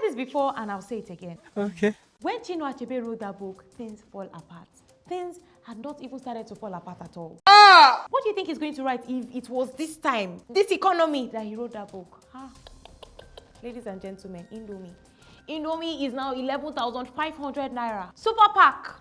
this before and I'll say it again. Okay. When Chinua Achebe wrote that book, things fall apart. Things had not even started to fall apart at all. What do you think he's going to write if it was this time, this economy, that he wrote that book? Ladies and gentlemen, Indomie. Indomie is now 11,500 naira. Super pack.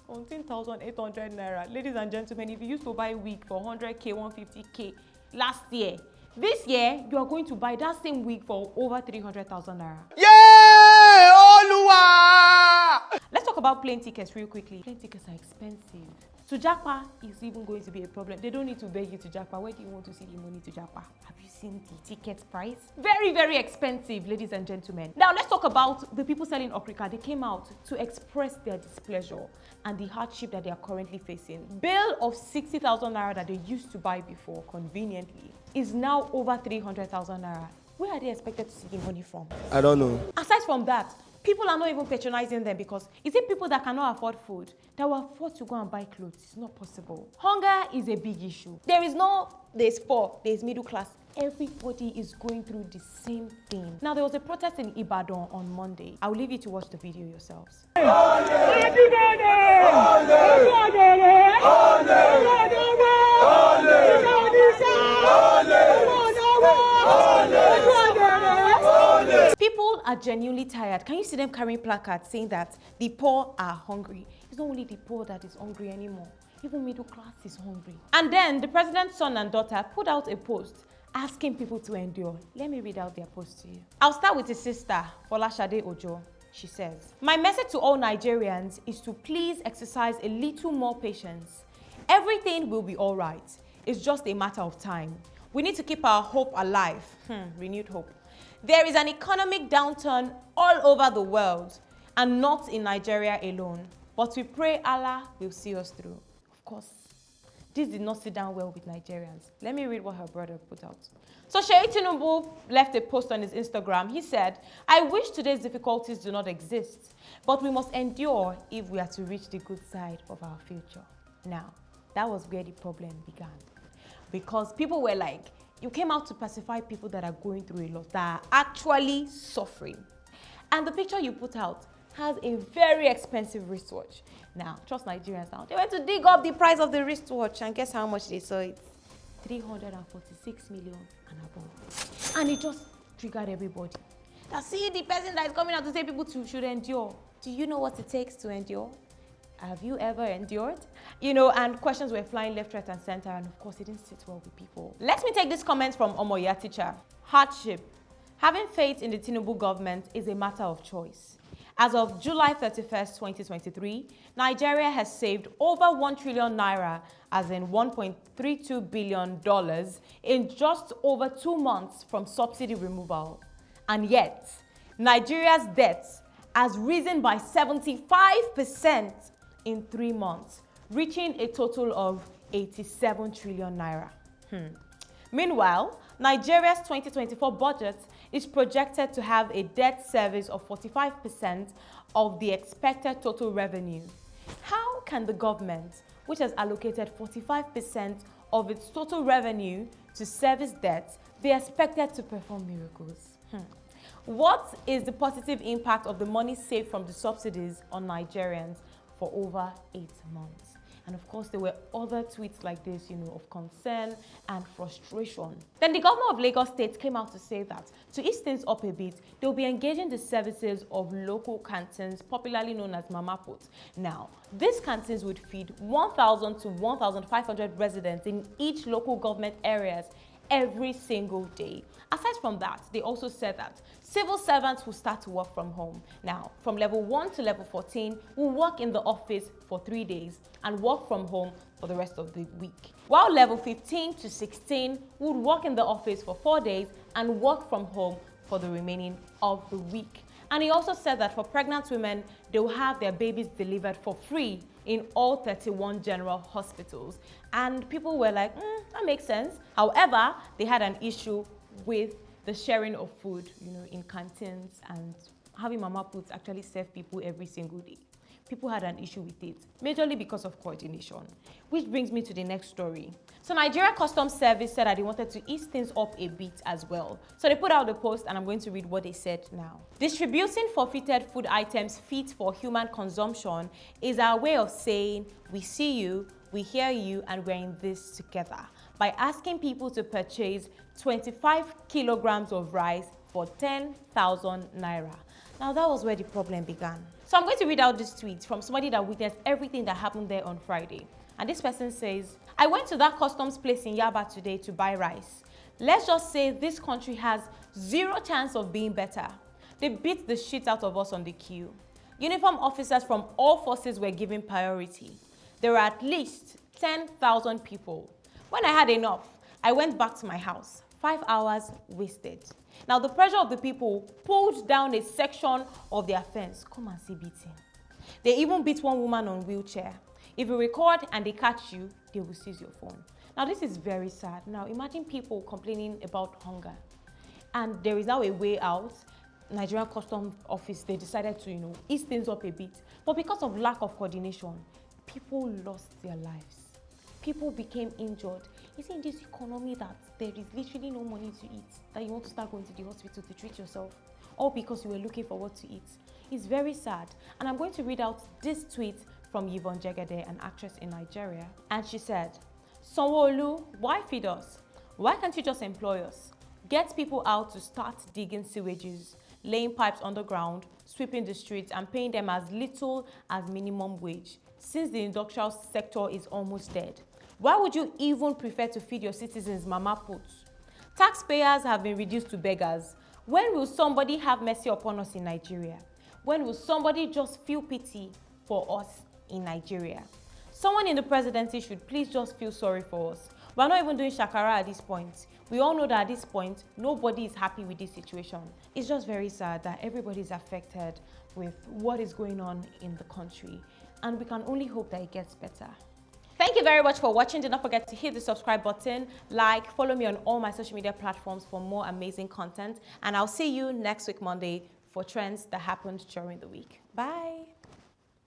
17,800 naira. Ladies and gentlemen, if you used to buy wig for 100k, 150k last year, this year you are going to buy that same wig for over 300,000 naira. Yeah! Oluwa! Let's talk about plane tickets real quickly. Plane tickets are expensive. To Japa is even going to be a problem. They don't need to beg you to Japa. Where do you want to see the money to Japa? Have you seen the ticket price? Very, very expensive, ladies and gentlemen. Now, let's talk about the people selling okrika. They came out to express their displeasure and the hardship that they are currently facing. Bill of 60,000 naira that they used to buy before, conveniently, is now over 300,000 naira. Where are they expected to see the money from? I don't know. Aside from that, people are not even patronizing them because is it people that cannot afford food that will afford to go and buy clothes? It's not possible. Hunger is a big issue. There's poor, there's middle class. Everybody is going through the same thing. Now, there was a protest in Ibadan on Monday. I will leave you to watch the video yourselves. People are genuinely tired. Can you see them carrying placards saying that the poor are hungry? It's not only the poor that is hungry anymore. Even middle class is hungry. And then the president's son and daughter put out a post asking people to endure. Let me read out their post to you. I'll start with his sister, Folashade Ojo. She says, "My message to all Nigerians is to please exercise a little more patience. Everything will be all right. It's just a matter of time. We need to keep our hope alive." Renewed hope. "There is an economic downturn all over the world and not in Nigeria alone. But we pray Allah will see us through." Of course, this did not sit down well with Nigerians. Let me read what her brother put out. So Seyi Tinubu left a post on his Instagram. He said, "I wish today's difficulties do not exist, but we must endure if we are to reach the good side of our future." Now, that was where the problem began. Because people were like, you came out to pacify people that are going through a lot, that are actually suffering. And the picture you put out has a very expensive wristwatch. Now, trust Nigerians now. They went to dig up the price of the wristwatch and guess how much they saw it? 346 million and above. And it just triggered everybody. Now, see the person that is coming out to say people should endure. Do you know what it takes to endure? Have you ever endured? And questions were flying left, right, and center, and of course, it didn't sit well with people. Let me take this comment from Omoya teacher. Hardship. Having faith in the Tinubu government is a matter of choice. As of July 31st, 2023, Nigeria has saved over 1 trillion naira, as in $1.32 billion, in just over 2 months from subsidy removal. And yet, Nigeria's debt has risen by 75% in 3 months, reaching a total of 87 trillion naira. Meanwhile, Nigeria's 2024 budget is projected to have a debt service of 45% of the expected total revenue. How can the government, which has allocated 45% of its total revenue to service debt, be expected to perform miracles? What is the positive impact of the money saved from the subsidies on Nigerians for over 8 months? And of course, there were other tweets like this, of concern and frustration. Then the governor of Lagos State came out to say that to ease things up a bit, they'll be engaging the services of local canteens, popularly known as Mama Put. Now, these canteens would feed 1,000 to 1,500 residents in each local government areas every single day. Aside from that, they also said that civil servants will start to work from home. Now, from level 1 to level 14, will work in the office for 3 days and work from home for the rest of the week. While level 15 to 16 would work in the office for 4 days and work from home for the remaining of the week. And he also said that for pregnant women, they will have their babies delivered for free in all 31 general hospitals. And people were like, that makes sense. However, they had an issue with the sharing of food, in canteens and having Mama Puts actually serve people every single day. people had an issue with it, majorly because of coordination. Which brings me to the next story. So Nigeria Customs Service said that they wanted to ease things up a bit as well. So they put out the post, and I'm going to read what they said now. Distributing forfeited food items fit for human consumption is our way of saying, we see you, we hear you, and we're in this together, by asking people to purchase 25 kilograms of rice for 10,000 naira. Now that was where the problem began. So I'm going to read out this tweet from somebody that witnessed everything that happened there on Friday. And this person says, I went to that customs place in Yaba today to buy rice. Let's just say this country has zero chance of being better. They beat the shit out of us on the queue. Uniform officers from all forces were given priority. There were at least 10,000 people. When I had enough, I went back to my house. 5 hours wasted. Now the pressure of the people pulled down a section of their fence. Come and see beating. They even beat one woman on wheelchair. If you record and they catch you, they will seize your phone. Now this is very sad. Now imagine people complaining about hunger. And there is now a way out. Nigerian Customs Office, they decided to, ease things up a bit. But because of lack of coordination, people lost their lives. People became injured. It's in this economy that there is literally no money to eat, that you want to start going to the hospital to treat yourself, all because you were looking for what to eat. It's very sad. And I'm going to read out this tweet from Yvonne Jegede, an actress in Nigeria. And she said, Sanwo, why feed us? Why can't you just employ us? Get people out to start digging sewages, laying pipes underground, sweeping the streets, and paying them as little as minimum wage, since the industrial sector is almost dead. Why would you even prefer to feed your citizens mama puts? Taxpayers have been reduced to beggars. When will somebody have mercy upon us in Nigeria? When will somebody just feel pity for us in Nigeria? Someone in the presidency should please just feel sorry for us. We're not even doing shakara at this point. We all know that at this point, nobody is happy with this situation. It's just very sad that everybody is affected with what is going on in the country. And we can only hope that it gets better. Thank you very much for watching. Do not forget to hit the subscribe button, follow me on all my social media platforms for more amazing content. And I'll see you next week, Monday, for trends that happened during the week. Bye.